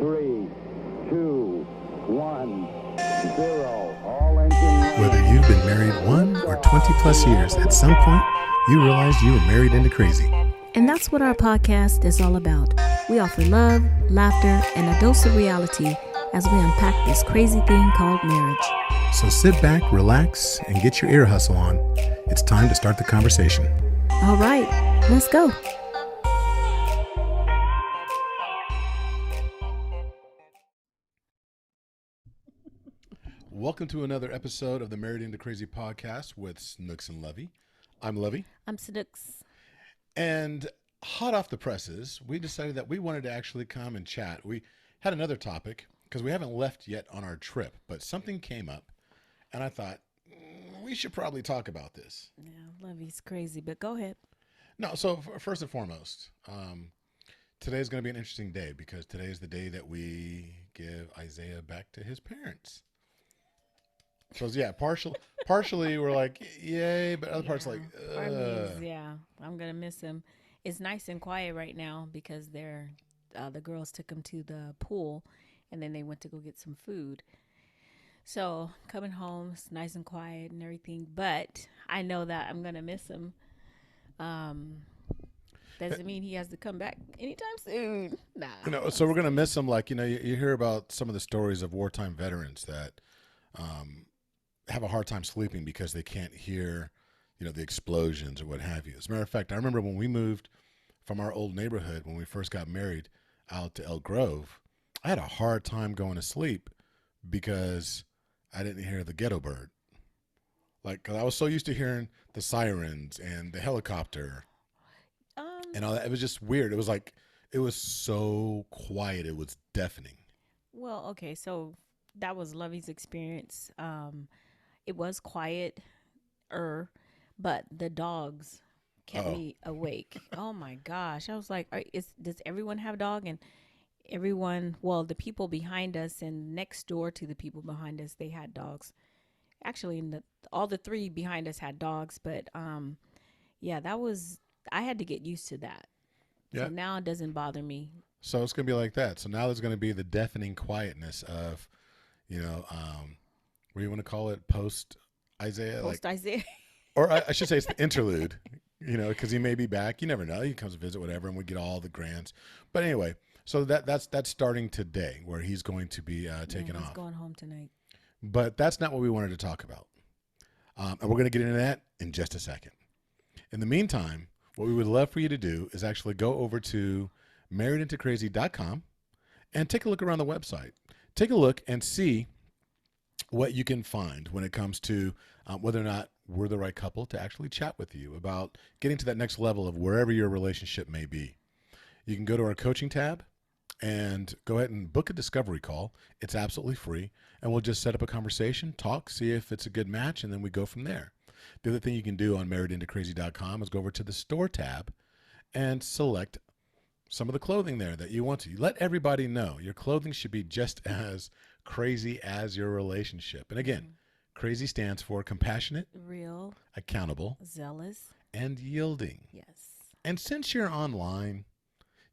3, 2, 1, 0. All engine running. Whether you've been married 1 or 20 plus years, at some point, you realized you were married into crazy. And that's what our podcast is all about. We offer love, laughter, and a dose of reality as we unpack this crazy thing called marriage. So sit back, relax, and get your ear hustle on. It's time to start the conversation. All right, let's go. Welcome to another episode of the Married into Crazy podcast with Snooks and Lovey. I'm Lovey. I'm Snooks. And hot off the presses, we decided that we wanted to actually come and chat. We had another topic because we haven't left yet on our trip, but something came up and I thought we should probably talk about this. Yeah, Lovey's crazy, but go ahead. No, so first and foremost, today is going to be an interesting day because today is the day that we give Isaiah back to his parents. So yeah, partially we're like, yay, but other parts like, yeah, I'm gonna miss him. It's nice and quiet right now because the girls took him to the pool, and then they went to go get some food. So coming home, it's nice and quiet and everything. But I know that I'm gonna miss him. Doesn't mean he has to come back anytime soon. Nah. So we're gonna miss him. Like you hear about some of the stories of wartime veterans that have a hard time sleeping because they can't hear, the explosions or what have you. As a matter of fact, I remember when we moved from our old neighborhood when we first got married out to Elk Grove, I had a hard time going to sleep because I didn't hear the ghetto bird. Like, 'cause I was so used to hearing the sirens and the helicopter and all that. It was just weird. It was like, it was so quiet. It was deafening. Well, okay, so that was Lovey's experience. It was quiet, but the dogs kept me awake. Oh my gosh. I was like, does everyone have a dog? And the people behind us and next door to the people behind us, they had dogs. Actually, all the three behind us had dogs, but I had to get used to that. Yeah. So now it doesn't bother me. So it's going to be like that. So now there's going to be the deafening quietness of, what do you want to call it? Post-Isaiah? Post-Isaiah. Or I should say it's the interlude, because he may be back. You never know. He comes to visit, whatever, and we get all the grants. But anyway, so that's starting today where he's going to be taken off. He's going home tonight. But that's not what we wanted to talk about. And we're going to get into that in just a second. In the meantime, what we would love for you to do is actually go over to marriedintocrazy.com and take a look around the website. Take a look and see what you can find when it comes to whether or not we're the right couple to actually chat with you about getting to that next level of wherever your relationship may be. You can go to our coaching tab and go ahead and book a discovery call. It's absolutely free, and we'll just set up a conversation, talk, see if it's a good match, and then we go from there. The other thing you can do on marriedintocrazy.com is go over to the store tab and select some of the clothing there that you want to. Let everybody know your clothing should be just as crazy as your relationship. And again, crazy stands for compassionate, real, accountable, zealous, and yielding. Yes. And since you're online,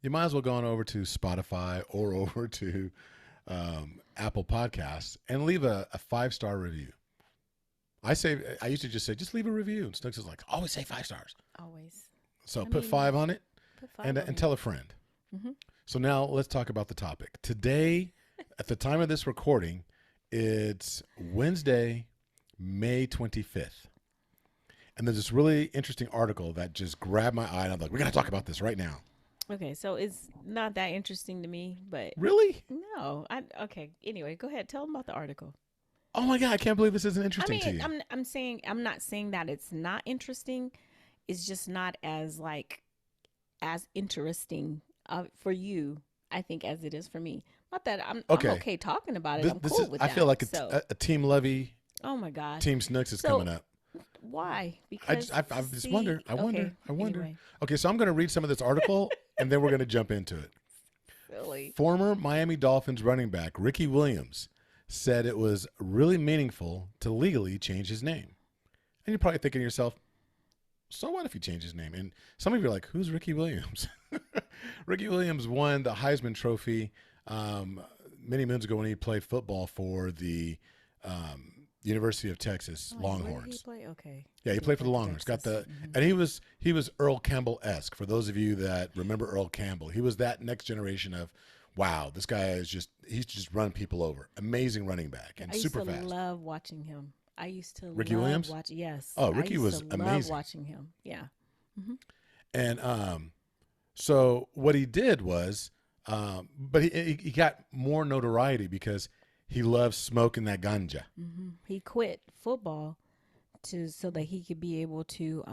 you might as well go on over to Spotify or over to Apple Podcasts and leave a 5-star review. I used to just say, just leave a review. And Snooks is like, always say 5 stars. Always. So put 5 on it and tell a friend. Mm-hmm. So now let's talk about the topic. Today, at the time of this recording, it's Wednesday, May 25th. And there's this really interesting article that just grabbed my eye. And I'm like, we got to talk about this right now. Okay, so it's not that interesting to me, but... Really? No. Okay, anyway, go ahead. Tell them about the article. Oh my God, I can't believe this isn't interesting to you. I'm not saying that it's not interesting. It's just not as interesting for you, I think, as it is for me. Not that I'm okay talking about it. I'm cool with that. I feel like a Team Lovey. Oh my God. Team Snooks is coming up. Why? Because I just wonder. I wonder. Anyway. Okay, so I'm going to read some of this article, and then we're going to jump into it. Silly. Former Miami Dolphins running back Ricky Williams said it was really meaningful to legally change his name. And you're probably thinking to yourself, so what if he changed his name? And some of you are like, who's Ricky Williams? Ricky Williams won the Heisman Trophy many moons ago when he played football for the University of Texas Longhorns. Where did he play? Okay. Yeah, he played for the Longhorns. Got the and he was Earl Campbell-esque. For those of you that remember Earl Campbell, he was that next generation of, wow, this guy is he's just running people over. Amazing running back and super fast. I used to love watching him. I used to Ricky love Williams? Yes. Oh, Ricky was Love amazing. watching him. Yeah. And so what he did was, but he got more notoriety because he loved smoking that ganja. He quit football so that he could be able to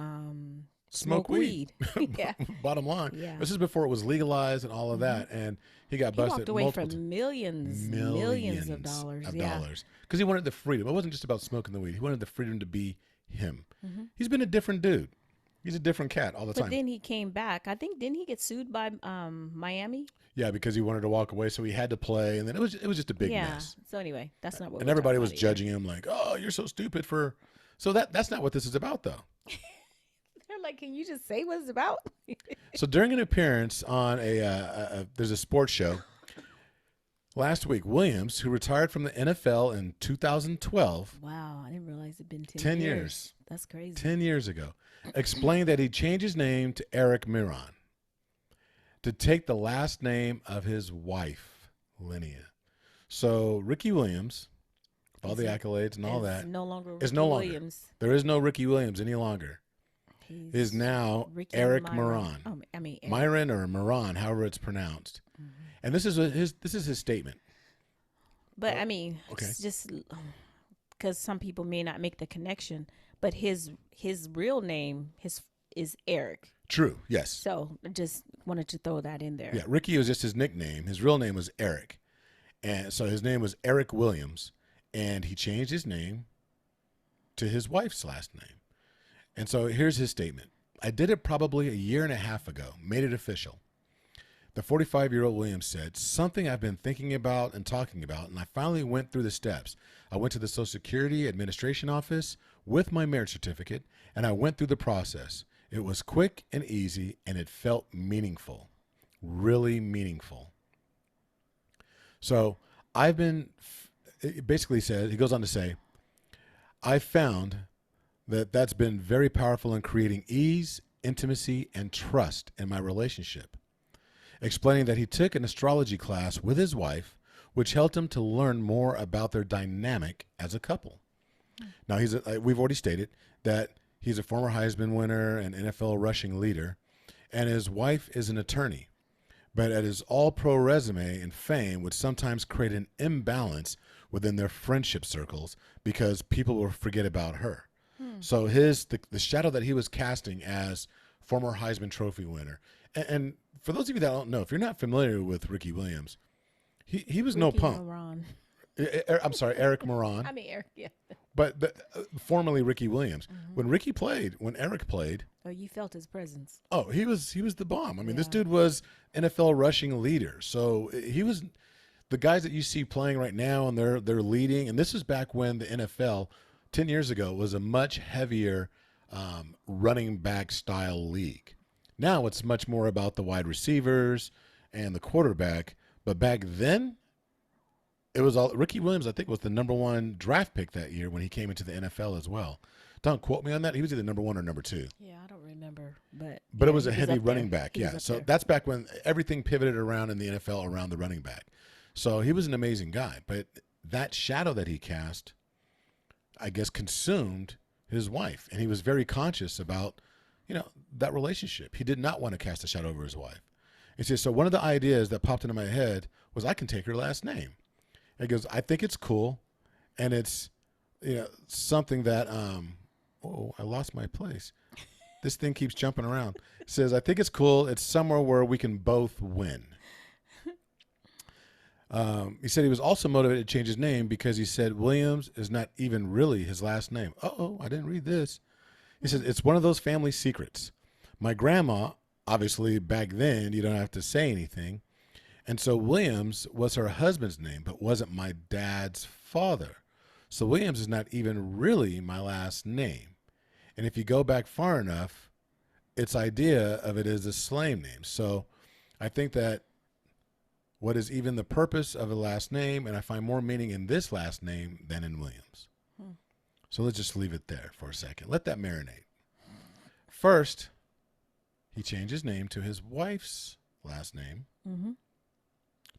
Smoke weed. Yeah. Bottom line. Yeah. This is before it was legalized and all of that. And he got He busted walked away multiple from millions of dollars. Because he wanted the freedom. It wasn't just about smoking the weed. He wanted the freedom to be him. He's been a different dude. He's a different cat all the time. But then he came back. I think, didn't he get sued by Miami? Yeah, because he wanted to walk away, so he had to play, and then it was just a big mess. So anyway, that's not what. And everybody was judging him like, "Oh, you're so stupid for." So that's not what this is about, though. They're like, "Can you just say what it's about?" So during an appearance on there's a sports show last week, Williams, who retired from the NFL in 2012. Wow, I didn't realize it'd been 10 years. That's crazy. 10 years ago, explained that he changed his name to Errick Miron to take the last name of his wife, Linnea. So Ricky Williams, with all the accolades and all that, no longer is no longer. Williams. There is no Ricky Williams any longer. He's Is now Ricky Errick Miron. Miron. Eric. Myron or Miron, however it's pronounced. And this is his statement. But I mean, okay. it's just because some people may not make the connection, but his real name is Eric. True. Yes. So I just wanted to throw that in there. Yeah. Ricky was just his nickname. His real name was Eric, and so his name was Errick Williams, and he changed his name to his wife's last name. And so here's his statement. I did it probably a year and a half ago, made it official. The 45-year-old Williams said, something I've been thinking about and talking about, and I finally went through the steps. I went to the Social Security Administration office with my marriage certificate, and I went through the process. It was quick and easy, and it felt meaningful, really meaningful. So it basically says, he goes on to say, I found that's been very powerful in creating ease, intimacy, and trust in my relationship. Explaining that he took an astrology class with his wife, which helped him to learn more about their dynamic as a couple. Now, we've already stated that he's a former Heisman winner and NFL rushing leader, and his wife is an attorney. But at his all-pro resume and fame would sometimes create an imbalance within their friendship circles because people will forget about her. So the shadow that he was casting as former Heisman Trophy winner, and for those of you that don't know, if you're not familiar with Ricky Williams, he was no punk. I'm sorry, Errick Miron. I mean, Eric, yeah. But formerly Ricky Williams. When Errick played. Oh, you felt his presence. Oh, he was the bomb. I mean, this dude was NFL rushing leader. So he was the guys that you see playing right now, and they're leading. And this is back when the NFL 10 years ago was a much heavier running back style league. Now it's much more about the wide receivers and the quarterback. But back then, it was all Ricky Williams, I think, was the #1 draft pick that year when he came into the NFL as well. Don't quote me on that. He was either #1 or #2. Yeah, I don't remember. But it was a heavy running back. Yeah. So that's back when everything pivoted around in the NFL around the running back. So he was an amazing guy. But that shadow that he cast, I guess, consumed his wife. And he was very conscious about, that relationship. He did not want to cast a shadow over his wife. He says, so one of the ideas that popped into my head was I can take her last name. And he goes, I think it's cool. And it's, something that, I lost my place. This thing keeps jumping around. It says, I think it's cool. It's somewhere where we can both win. He said he was also motivated to change his name because he said Williams is not even really his last name. I didn't read this. He said, it's one of those family secrets. My grandma, obviously back then, you don't have to say anything. And so Williams was her husband's name, but wasn't my dad's father. So Williams is not even really my last name. And if you go back far enough, its idea of it is a slave name. So I think that what is even the purpose of a last name, and I find more meaning in this last name than in Williams. So let's just leave it there for a second. Let that marinate. First, he changed his name to his wife's last name,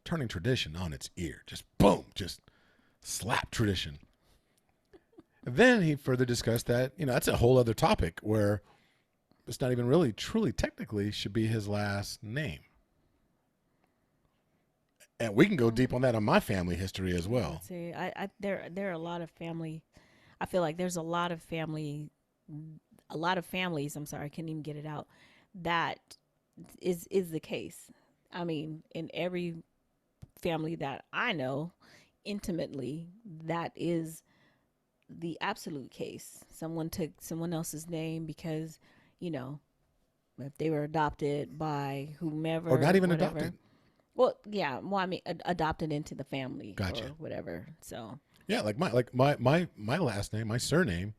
turning tradition on its ear. Just boom, just slap tradition. Then he further discussed that, that's a whole other topic where it's not even really, truly, technically should be his last name. And we can go deep on that on my family history as well. See, there are a lot of family. I feel like there's a lot of families. I'm sorry, I can't even get it out. That is the case. I mean, in every family that I know intimately, that is the absolute case. Someone took someone else's name because, if they were adopted by whomever, or not even whatever. adopted. Well, yeah. Well, I mean, adopted into the family, Gotcha. or whatever. So yeah, like my last name, my surname,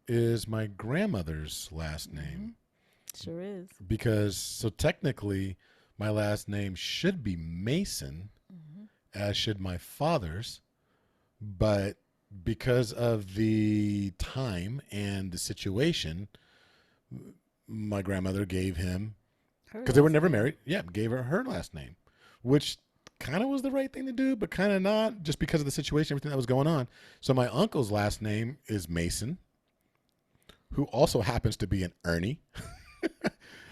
is my grandmother's last name. Sure is. Because so technically, my last name should be Mason, as should my father's, but because of the time and the situation, my grandmother gave him, because they were never married, gave her last name, which kind of was the right thing to do, but kind of not, just because of the situation, everything that was going on. So my uncle's last name is Mason, who also happens to be an Ernie.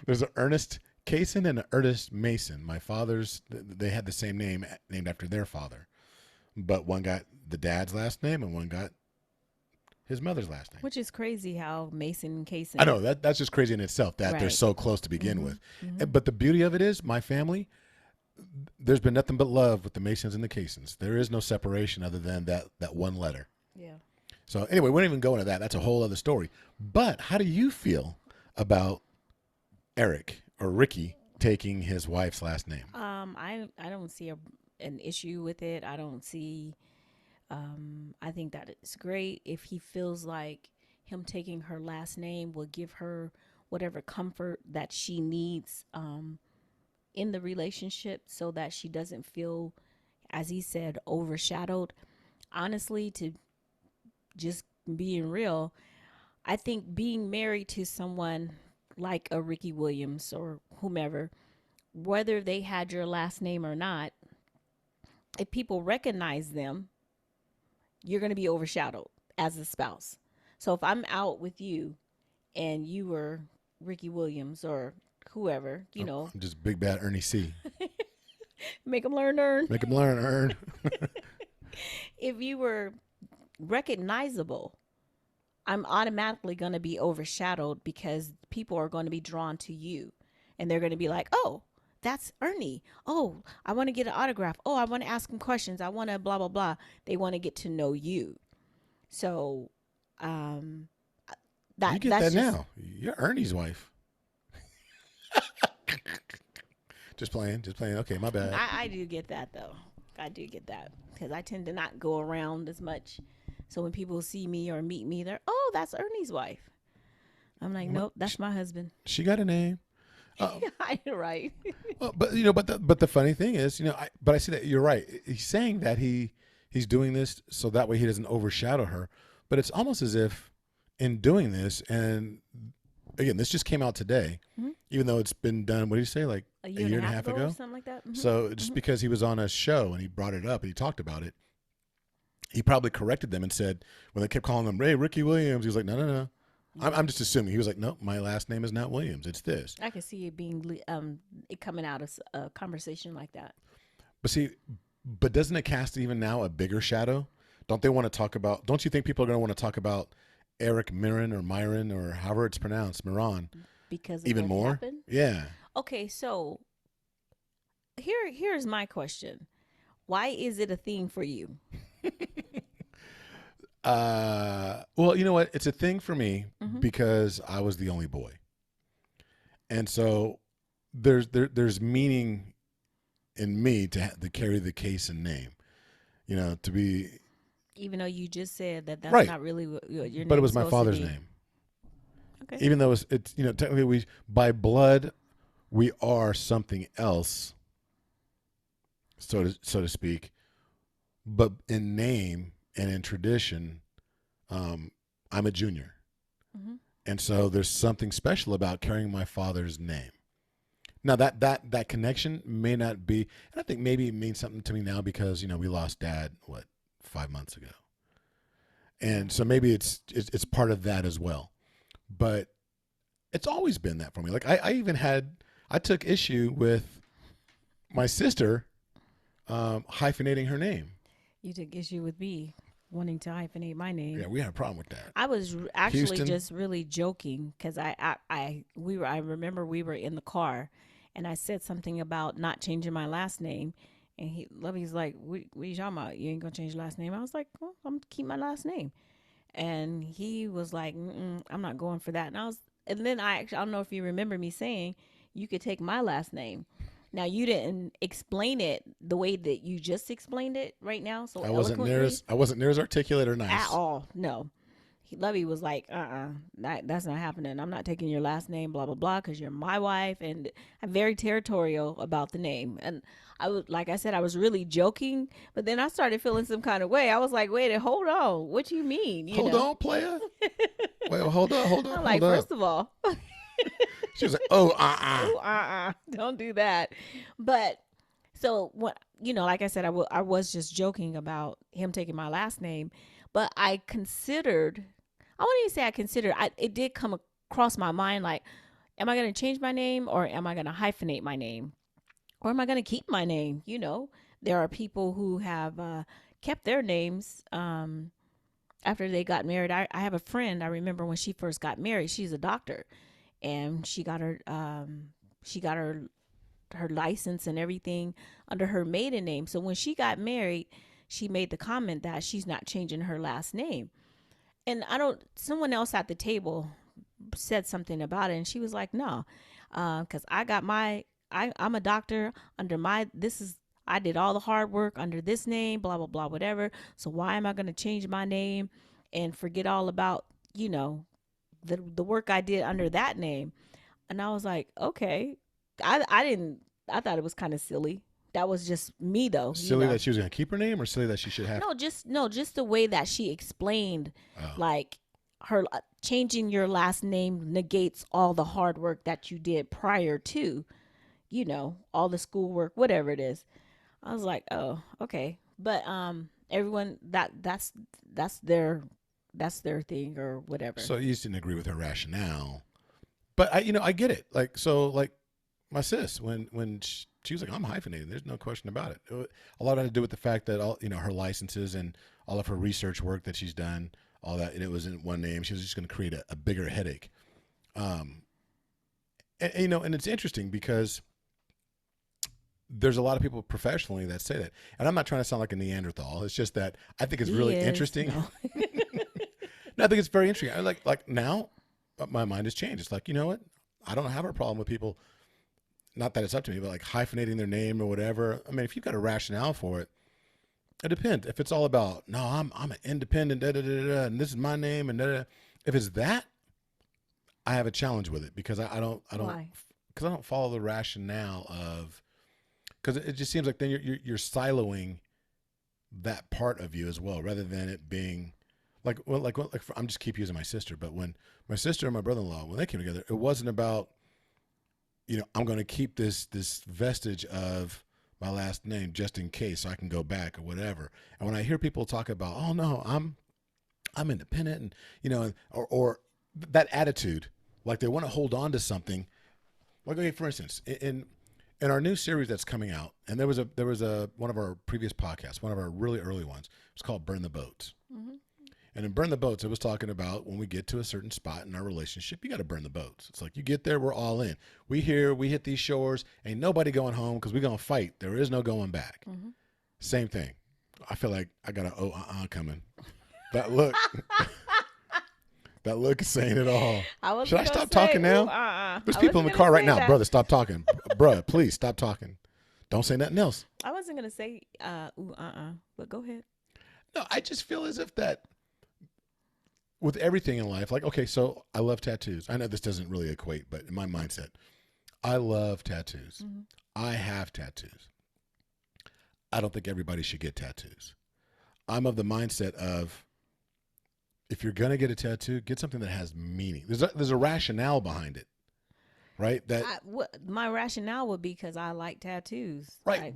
There's an Ernest Kaysen and an Ernest Mason. My father's, they had the same name, named after their father, but one got the dad's last name and one got his mother's last name. Which is crazy how Mason and Kaysen. I know that's just crazy in itself that they're Right. so close to begin with. But the beauty of it is, my family, there's been nothing but love with the Masons and the Kaysens. There is no separation other than that one letter. Yeah. So anyway, we don't even go into that. That's a whole other story. But how do you feel about Errick or Ricky taking his wife's last name? I don't see an issue with it. I don't see. I think that it's great if he feels like him taking her last name will give her whatever comfort that she needs in the relationship, so that she doesn't feel, as he said, overshadowed. Honestly, to just being real, I think being married to someone like a Ricky Williams or whomever, whether they had your last name or not, if people recognize them, you're going to be overshadowed as a spouse. So if I'm out with you and you were Ricky Williams or whoever, I'm just big bad Ernie C. make them learn, earn. Make him learn, earn. If you were recognizable, I'm automatically going to be overshadowed because people are going to be drawn to you and they're going to be like, oh, that's Ernie. Oh, I want to get an autograph. Oh, I want to ask him questions. I want to blah, blah, blah. They want to get to know you. So, You get that now. You're Ernie's wife. Just playing. Okay, my bad. I do get that, though. I do get that because I tend to not go around as much. So when people see me or meet me, they're, oh, that's Ernie's wife. I'm like, nope, that's my husband. She got a name. Right. Well, but the funny thing is, I see that you're right. He's saying that he's doing this so that way he doesn't overshadow her. But it's almost as if in doing this, and again, this just came out today, even though it's been done. What did you say, like a year and a half ago? Or something like that. So just because he was on a show and he brought it up and he talked about it, he probably corrected them and said, when they kept calling him, hey, Ricky Williams, he was like, no. I'm just assuming. He was like, no, my last name is not Williams. It's this. I can see it being it coming out of a conversation like that. But doesn't it cast even now a bigger shadow? Don't you think people are going to want to talk about Errick Miron or Myron or however it's pronounced, Miron? Because of even what more? happened? Yeah. Okay, so here's my question. Why is it a thing for you? Well, you know what? It's a thing for me because I was the only boy. And so there's meaning in me to carry the Kaysen name, to be. Even though you just said that's right. Not really what your name. But it was my supposed to father's be. name. Okay. Even though it's technically by blood, we are something else so to speak. But in name and in tradition, I'm a junior. Mm-hmm. And so there's something special about carrying my father's name. Now that connection may not be, and I think maybe it means something to me now because, we lost Dad, 5 months ago. And so maybe it's part of that as well. But it's always been that for me. Like I took issue with my sister hyphenating her name. You took issue with me wanting to hyphenate my name. Yeah, we had a problem with that. I was actually Houston. just really joking because I remember we were in the car, and I said something about not changing my last name, and Lovey's like, "What are you talking about? You ain't gonna change your last name?" I was like, "Well, I'm gonna keep my last name," and he was like, "I'm not going for that." And then I don't know if you remember me saying you could take my last name. Now you didn't explain it the way that you just explained it right now. So I wasn't near as articulate or nice at all. No, Lovey was like, that's not happening. I'm not taking your last name, blah blah blah, because you're my wife, and I'm very territorial about the name. And I was, like I said, I was really joking, but then I started feeling some kind of way. I was like, wait, hold on, what do you mean? Hold on, player. Wait, hold on. I'm like, first of all. She was like, oh, don't do that. But so what, like I said, I was just joking about him taking my last name, but I wouldn't even say I considered, it did come across my mind, like, am I going to change my name, or am I going to hyphenate my name, or am I going to keep my name? There are people who have kept their names after they got married. I have a friend, I remember when she first got married, she's a doctor. And she got her license and everything under her maiden name. So when she got married, she made the comment that she's not changing her last name. And someone else at the table said something about it, and she was like, no, because I'm a doctor under I did all the hard work under this name, blah, blah, blah, whatever. So why am I going to change my name and forget all about, the work I did under that name? And I was like, okay. I thought it was kind of silly. That was just me though. Silly that she was going to keep her name, or silly that she should have? Just the way that she explained, like her changing your last name negates all the hard work that you did prior to, all the schoolwork, whatever it is. I was like, oh, okay. But everyone that's their thing or whatever. So you just didn't agree with her rationale, but I get it. Like my sis, when she was like, I'm hyphenating, there's no question about it. A lot had to do with the fact that all her licenses and all of her research work that she's done, all that, and it was in one name. She was just going to create a bigger headache. And it's interesting because there's a lot of people professionally that say that, and I'm not trying to sound like a Neanderthal. It's just that I think it's really interesting. No. No, I think it's very interesting. I like now, my mind has changed. It's like, you know what? I don't have a problem with people. Not that it's up to me, but like hyphenating their name or whatever. I mean, if you've got a rationale for it, it depends. If it's all about, no, I'm an independent, and this is my name, and if it's that, I have a challenge with it because I don't follow the rationale of, because it just seems like then you're siloing that part of you as well, rather than it being I'm just keep using my sister, but when my sister and my brother-in-law, when they came together, it wasn't about, I'm going to keep this vestige of my last name just in case so I can go back or whatever. And when I hear people talk about, oh no, I'm independent, and or that attitude, like they want to hold on to something. Like, okay, for instance, in our new series that's coming out, and there was one of our previous podcasts, one of our really early ones, it's called Burn the Boats. Mm-hmm. And in Burn the Boats, it was talking about when we get to a certain spot in our relationship, you got to burn the boats. It's like you get there, we're all in. We hit these shores, ain't nobody going home because we're going to fight. There is no going back. Mm-hmm. Same thing. I feel like I got a coming. That look. That look is saying it all. Should I stop talking now? There's people in the car right now. Brother, stop talking. Bruh, please stop talking. Don't say nothing else. I wasn't going to say but go ahead. No, I just feel as if that with everything in life, like, okay, so I love tattoos. I know this doesn't really equate, but in my mindset, I love tattoos. Mm-hmm. I have tattoos. I don't think everybody should get tattoos. I'm of the mindset of, if you're going to get a tattoo, get something that has meaning. There's a rationale behind it, right? My rationale would be because I like tattoos. Right,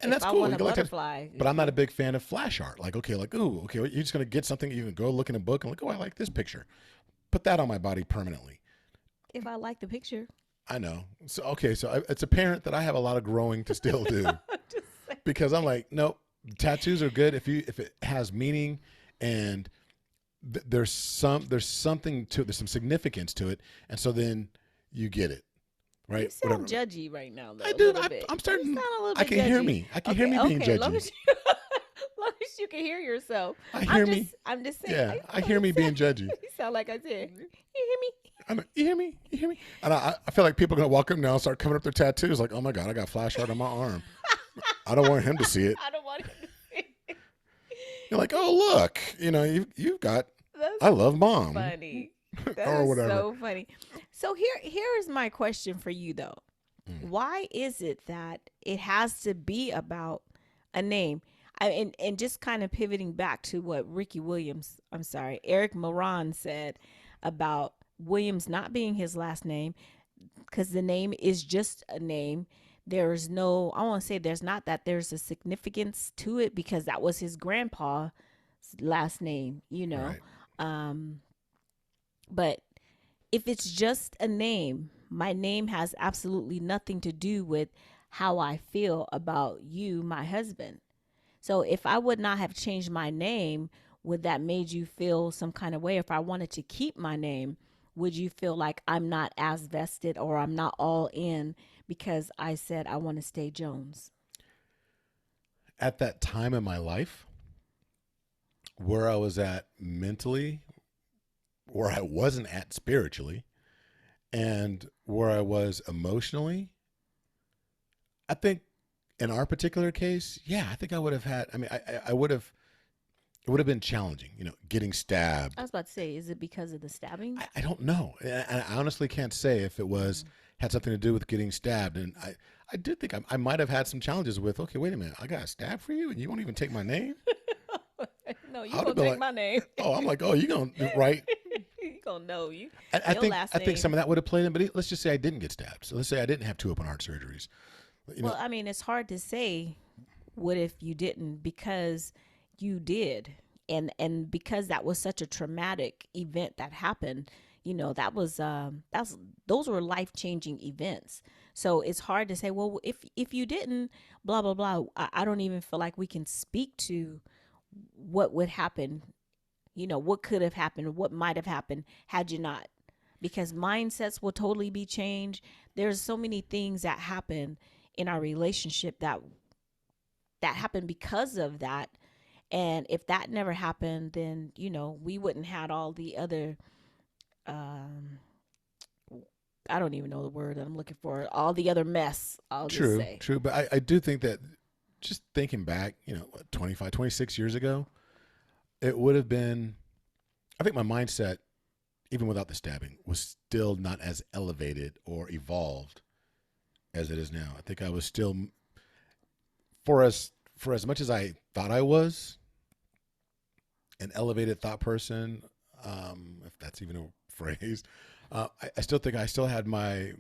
and if that's I cool. want You a can like butterfly, but I'm not a big fan of flash art. Like, okay, you're just going to get something. You can go look in a book and like, oh, I like this picture. Put that on my body permanently. if I like the picture. I know. So it's apparent that I have a lot of growing to still do. Because I'm like, nope, tattoos are good if it has meaning, and there's something to it. There's some significance to it, and so then you get it, right? You sound judgy right now, though. I do. I'm starting. You sound a little I bit can judgy. hear me. I can hear me being judgy. Long as you can hear yourself. I hear me. I'm just saying. Yeah, I hear me being judgy. You sound like I said. You hear me? I know, you hear me? You hear me? And I feel like people are gonna walk up now and start covering up their tattoos. Like, oh my God, I got flash art on my arm. I don't want him to see it. I don't want him to see it. You're like, oh look, you've got. I love mom. Funny. That or is whatever. so funny. So here's my question for you though. Why is it that it has to be about a name? And just kind of pivoting back to what Errick Miron said about Williams not being his last name, because the name is just a name. There's not that there's a significance to it, because that was his grandpa's last name, Right. But if it's just a name, my name has absolutely nothing to do with how I feel about you, my husband. So if I would not have changed my name, would that made you feel some kind of way? If I wanted to keep my name, would you feel like I'm not as vested, or I'm not all in because I said I want to stay Jones? At that time in my life, where I was at mentally, where I wasn't at spiritually, and where I was emotionally, I think in our particular case, yeah, I think I would have had, I would have, it would have been challenging, getting stabbed. I was about to say, is it because of the stabbing? I don't know. I honestly can't say if it had something to do with getting stabbed. And I do think I might have had some challenges with, okay, wait a minute, I got a stab for you and you won't even take my name? No, you gonna take my name. Oh, I'm like, oh, you gonna, right? You gonna know you. I think some of that would have played in, but let's just say I didn't get stabbed. So let's say I didn't have 2 open heart surgeries. Well, it's hard to say what if you didn't, because you did. And because that was such a traumatic event that happened, those were life-changing events. So it's hard to say, well, if you didn't, blah, blah, blah. I don't even feel like we can speak to what would happen, what could have happened, what might have happened had you not, because mindsets will totally be changed. There's so many things that happen in our relationship that happened because of that. And if that never happened, then, we wouldn't had all the other, I don't even know the word that I'm looking for, all the other mess, just say. True. But I do think that, just thinking back, 25, 26 years ago, it would have been, I think my mindset, even without the stabbing, was still not as elevated or evolved as it is now. I think I was still, for as much as I thought I was an elevated thought person, if that's even a phrase, I still think I still had my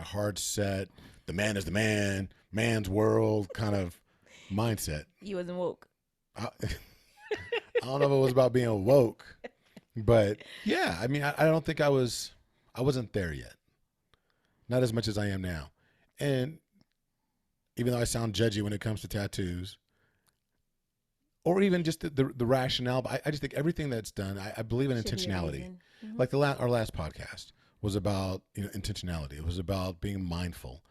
hard set, the man is the man, man's world kind of mindset. You wasn't woke. I don't know if it was about being woke, but yeah, I don't think I wasn't there yet. Not as much as I am now. And even though I sound judgy when it comes to tattoos, or even just the rationale, but I just think everything that's done, I believe in intentionality. Mm-hmm. Like our last podcast was about intentionality. It was about being mindful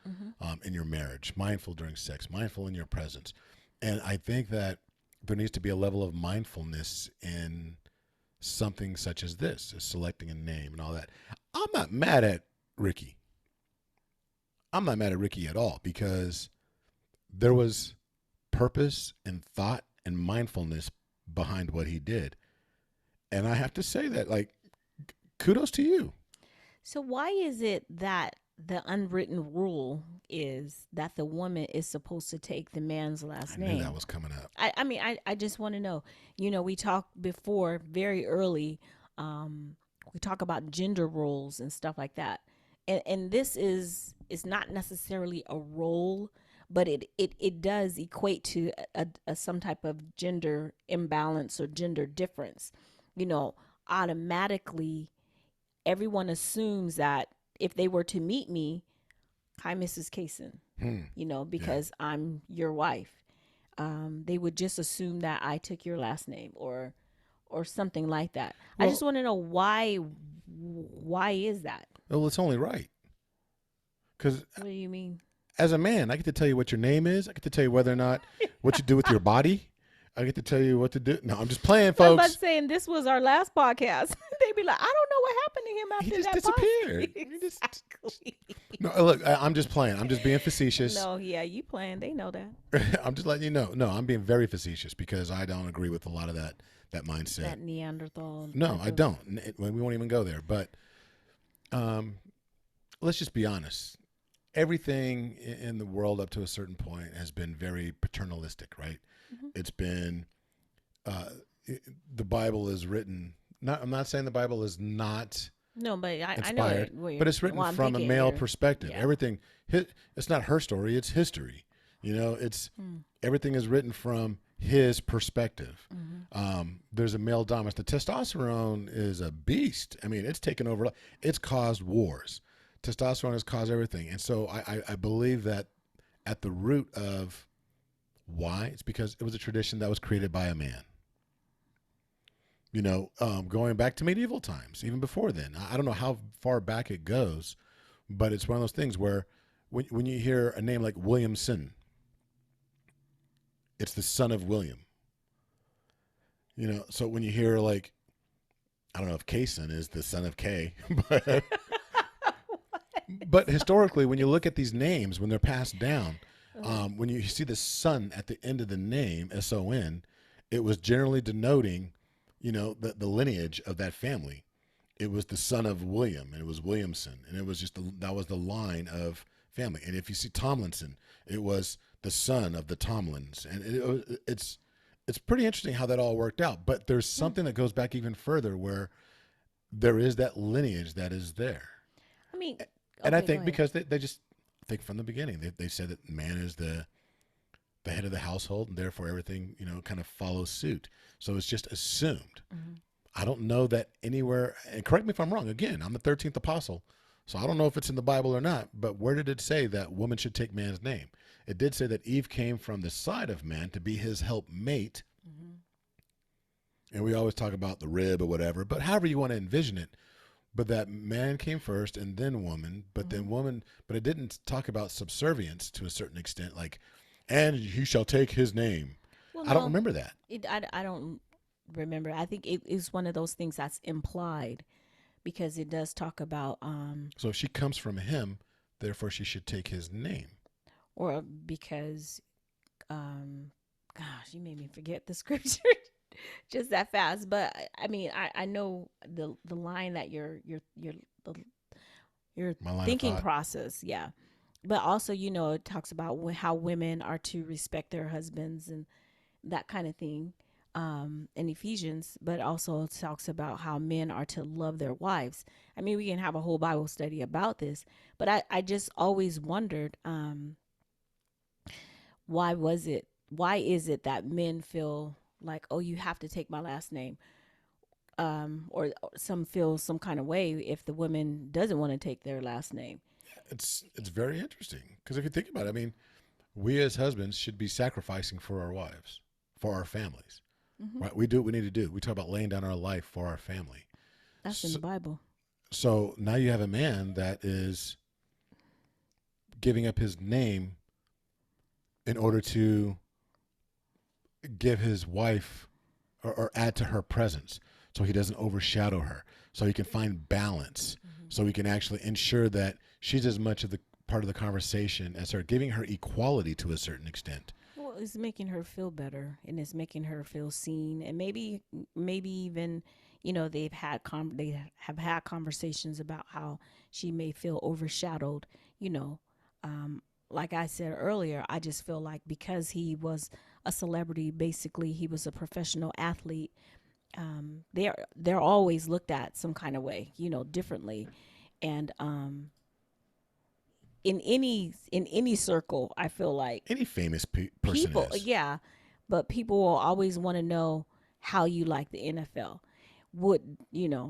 in your marriage, mindful during sex, mindful in your presence. And I think that there needs to be a level of mindfulness in something such as this, as selecting a name and all that. I'm not mad at Ricky. I'm not mad at Ricky at all, because there was purpose and thought and mindfulness behind what he did. And I have to say that, kudos to you. So why is it that the unwritten rule is that the woman is supposed to take the man's last I name. knew that was coming up. I mean, I just want to know, we talked before very early. We talk about gender roles and stuff like that. And this is not necessarily a role, but it does equate to some type of gender imbalance or gender difference. Automatically, everyone assumes that if they were to meet me, hi, Mrs. Kaysen, because I'm your wife. They would just assume that I took your last name or something like that. Well, I just want to know why is that? Well, it's only right. Because What do you mean? as a man, I get to tell you what your name is. I get to tell you whether or not what you do with your body. I get to tell you what to do. No, I'm just playing, I'm folks. about saying this was our last podcast. They'd be like, I don't know what happened to him after He just that disappeared. podcast. Exactly. No, look, I'm just playing. I'm just being facetious. No, yeah, you playing. They know that. I'm just letting you know. No, I'm being very facetious because I don't agree with a lot of that mindset. That Neanderthal. No, I don't. We won't even go there. But let's just be honest. Everything in the world up to a certain point has been very paternalistic, right? Mm-hmm. It's been the Bible is written. I'm not saying the Bible is not. No, but inspired, I know. But it's written from a male perspective. Yeah. Everything. It's not her story. It's history. It's everything is written from his perspective. Mm-hmm. There's a male dominance. The testosterone is a beast. I mean, it's taken over. It's caused wars. Testosterone has caused everything. And so I believe that at the root of why, it's because it was a tradition that was created by a man. Going back to medieval times, even before then. I don't know how far back it goes, but it's one of those things where when you hear a name like Williamson, it's the son of William. So when you hear like, I don't know if Kaysen is the son of Kay, but historically, when you look at these names, when they're passed down, when you see the son at the end of the name, S-O-N, it was generally denoting, the lineage of that family. It was the son of William, and it was Williamson, and it was just that was the line of family. And if you see Tomlinson, it was the son of the Tomlins, and it's pretty interesting how that all worked out. But there's something that goes back even further where there is that lineage that is there. I mean. And I think because they just think from the beginning, they said that man is the head of the household, and therefore everything, kind of follows suit. So it's just assumed. Mm-hmm. I don't know that anywhere, and correct me if I'm wrong, again, I'm the 13th apostle, so I don't know if it's in the Bible or not, but where did it say that woman should take man's name? It did say that Eve came from the side of man to be his helpmate. Mm-hmm. And we always talk about the rib or whatever, but however you want to envision it. But that man came first and then woman, but then woman, but it didn't talk about subservience to a certain extent, like, and he shall take his name. Well, I don't remember that. I don't remember. I think it is one of those things that's implied because it does talk about. So if she comes from him, therefore she should take his name. Or because, gosh, you made me forget the scripture. Just that fast, but I mean, I know the line that your thinking process, yeah. But also, it talks about how women are to respect their husbands and that kind of thing in Ephesians. But also it talks about how men are to love their wives. I mean, we can have a whole Bible study about this, but I just always wondered why is it that men feel like, oh, you have to take my last name, or some feel some kind of way if the woman doesn't want to take their last name. It's very interesting because if you think about it, I mean, we as husbands should be sacrificing for our wives, for our families, right? We do what we need to do. We talk about laying down our life for our family. That's in the Bible. So now you have a man that is giving up his name in order to give his wife or add to her presence so he doesn't overshadow her, so he can find balance, so he can actually ensure that she's as much of the part of the conversation as her, giving her equality to a certain extent. Well, it's making her feel better, and it's making her feel seen, and maybe even they have had conversations about how she may feel overshadowed. You know, like I said earlier, I just feel like because he was a celebrity, basically he was a professional athlete. They're always looked at some kind of way, differently, and in any circle, I feel like Any famous person people, is. yeah, but people will always want to know how you like the NFL.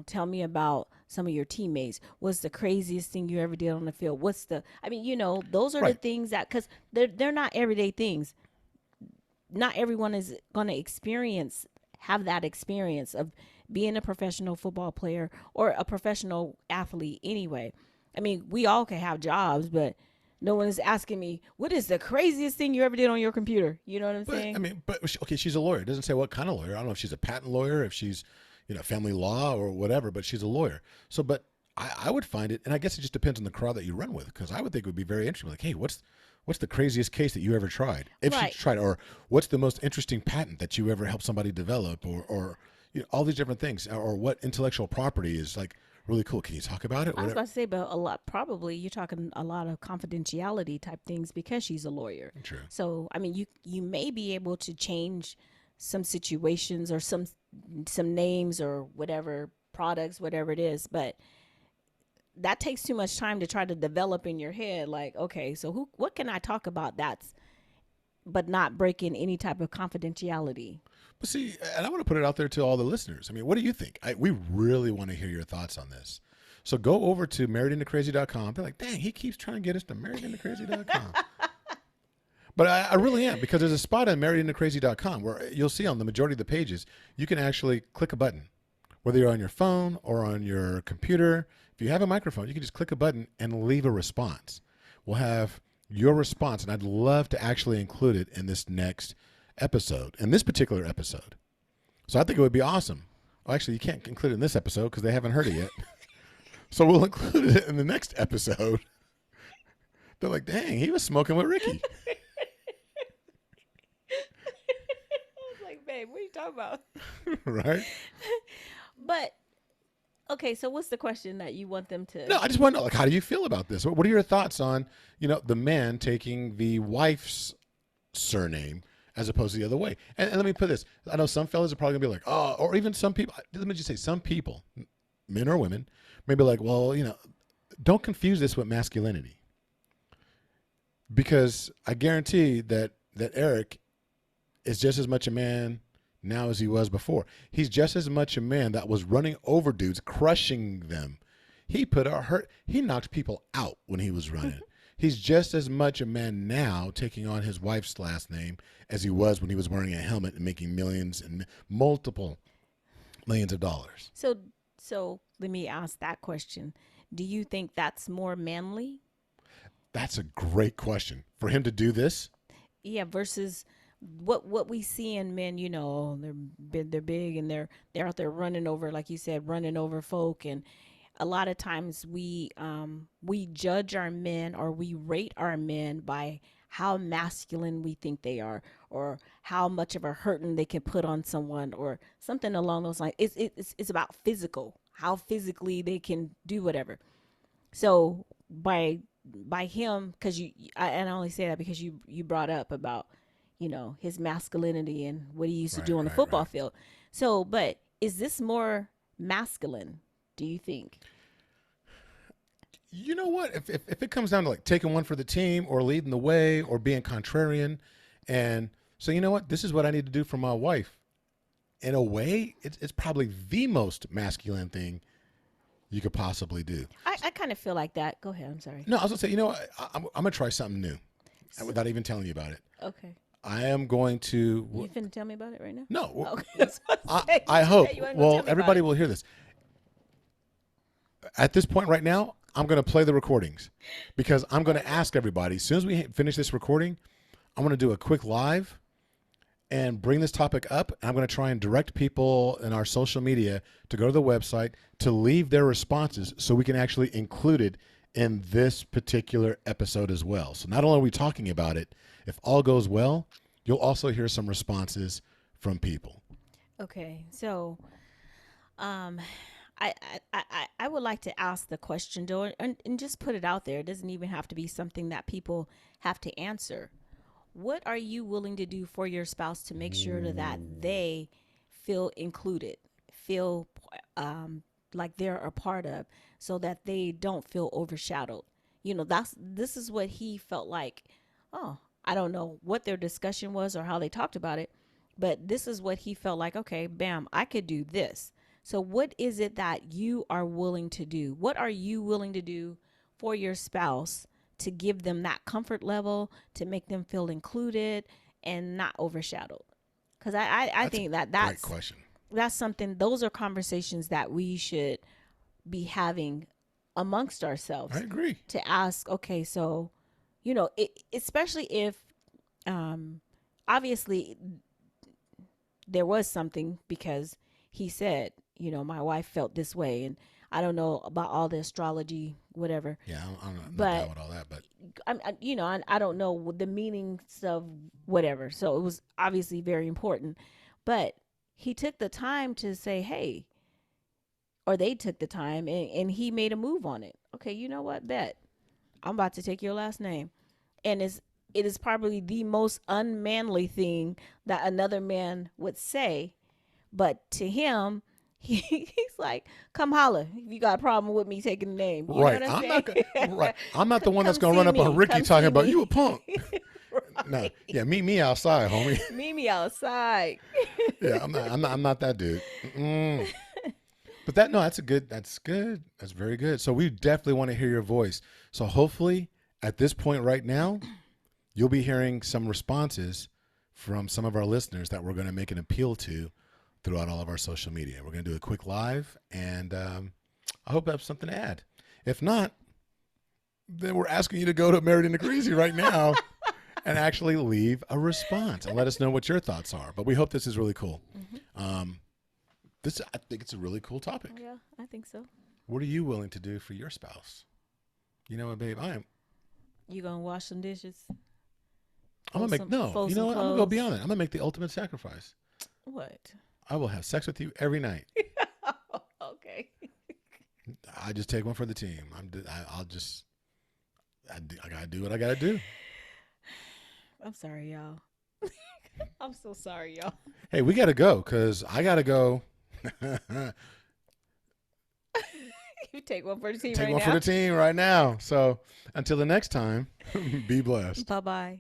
Tell me about some of your teammates. What's the craziest thing you ever did on the field? Those are the Right. things that, because they're not everyday things. Not everyone is going to have that experience of being a professional football player or a professional athlete anyway. I mean, we all can have jobs, but no one is asking me, what is the craziest thing you ever did on your computer? You know what I'm But I saying? mean, okay, she's a lawyer. It doesn't say what kind of lawyer. I don't know if she's a patent lawyer, if she's, family law or whatever, but she's a lawyer. So, but I would find it, and I guess it just depends on the crowd that you run with, because I would think it would be very interesting. Like, hey, what's the craziest case that you ever tried? If Right. she tried, or what's the most interesting patent that you ever helped somebody develop, or all these different things, or what intellectual property is like really cool. Can you talk about it? I was Whatever. about to say, but a lot, probably you're talking a lot of confidentiality type things because she's a lawyer. True. So, I mean, you may be able to change some situations or some names or whatever products, whatever it is, but that takes too much time to try to develop in your head. Like, okay, so what can I talk about but not breaking any type of confidentiality? But see, and I want to put it out there to all the listeners. I mean, what do you think? We really want to hear your thoughts on this. So go over to marriedintocrazy.com. Be like, dang, he keeps trying to get us to marriedintocrazy.com. But I really am, because there's a spot on marriedintocrazy.com where you'll see on the majority of the pages, you can actually click a button, whether you're on your phone or on your computer. If you have a microphone, you can just click a button and leave a response. We'll have your response, and I'd love to actually include it in this next episode, in this particular episode. So I think it would be awesome. Well, actually, you can't include it in this episode because they haven't heard it yet. So we'll include it in the next episode. They're like, dang, he was smoking with Ricky. I was like, babe, what are you talking about? Right? But okay, so what's the question that you want them to? No, I just want to know, like, how do you feel about this? What are your thoughts on, the man taking the wife's surname as opposed to the other way? And let me put this. I know some fellas are probably going to be like, oh, or even some people, let me just say some people, men or women, may be like, well, don't confuse this with masculinity. Because I guarantee that Errick is just as much a man now as he was before. He's just as much a man that was running over dudes, crushing them. He knocked people out when he was running. He's just as much a man now taking on his wife's last name as he was when he was wearing a helmet and making millions and multiple millions of dollars. So let me ask that question. Do you think that's more manly? That's a great question. For him to do this? Yeah, versus what we see in men, they're big and they're out there running over, like you said, running over folk. And a lot of times we judge our men, or we rate our men by how masculine we think they are, or how much of a hurting they can put on someone, or something along those lines. It's about physical, how physically they can do whatever. So by him, because I only say that because you brought up about his masculinity and what he used to do on the football field. So, but is this more masculine, do you think? You know what? If it comes down to like taking one for the team or leading the way or being contrarian, and so you know what, this is what I need to do for my wife. In a way, it's probably the most masculine thing you could possibly do. I kind of feel like that. Go ahead. I'm sorry. No, I was gonna say, I'm gonna try something new, without even telling you about it. Okay. I am going to. You finna tell me about it right now? No. Okay. That's what I was saying. I hope. You ain't gonna Well, tell me everybody about will hear this. At this point right now, I'm going to play the recordings, because I'm going to ask everybody, as soon as we finish this recording, I'm going to do a quick live and bring this topic up. I'm going to try and direct people in our social media to go to the website to leave their responses so we can actually include it in this particular episode as well. So not only are we talking about it, if all goes well, you'll also hear some responses from people. Okay. So Um, I would like to ask the question, though, and just put it out there. It doesn't even have to be something that people have to answer. What are you willing to do for your spouse to make sure that they feel included, feel like they're a part of, so that they don't feel overshadowed? This is what he felt like. Oh, I don't know what their discussion was or how they talked about it, but this is what he felt like. Okay, bam, I could do this. So what is it that you are willing to do? What are you willing to do for your spouse to give them that comfort level, to make them feel included and not overshadowed? Because I think Great that's question. that's something. Those are conversations that we should be having amongst ourselves. I agree. To ask, okay, so especially if obviously there was something, because he said, my wife felt this way, and I don't know about all the astrology, whatever. Yeah, I'm not But down with all that, but I don't know the meanings of whatever. So it was obviously very important. But he took the time to say, hey, or they took the time, and he made a move on it. Okay, you know what? Bet. I'm about to take your last name. And it is probably the most unmanly thing that another man would say. But to him, he's like, come holler if you got a problem with me taking the name. You right. know what I'm Not saying? right. I'm not the one that's Come gonna run see up on me. Ricky Come talking see about me. you a punk. Right. No, yeah, meet me outside, homie. Meet me outside. Yeah, I'm not that dude. Mm. But that's good. That's very good. So we definitely want to hear your voice. So hopefully at this point right now, you'll be hearing some responses from some of our listeners that we're going to make an appeal to throughout all of our social media. We're going to do a quick live, and I hope I have something to add. If not, then we're asking you to go to Married into Crazy right now and actually leave a response and let us know what your thoughts are. But we hope this is really cool. Mm-hmm. I think it's a really cool topic. Yeah, I think so. What are you willing to do for your spouse? You know what, babe? You gonna wash some dishes? I'm gonna make no. You know what? I'm gonna go beyond it. I'm gonna make the ultimate sacrifice. What? I will have sex with you every night. Okay. I just take one for the team. I gotta do what I gotta do. I'm sorry, y'all. I'm so sorry, y'all. Hey, we gotta go because I gotta go. You take one for the team Take right one now. for the team right now. So until the next time, be blessed. Bye-bye.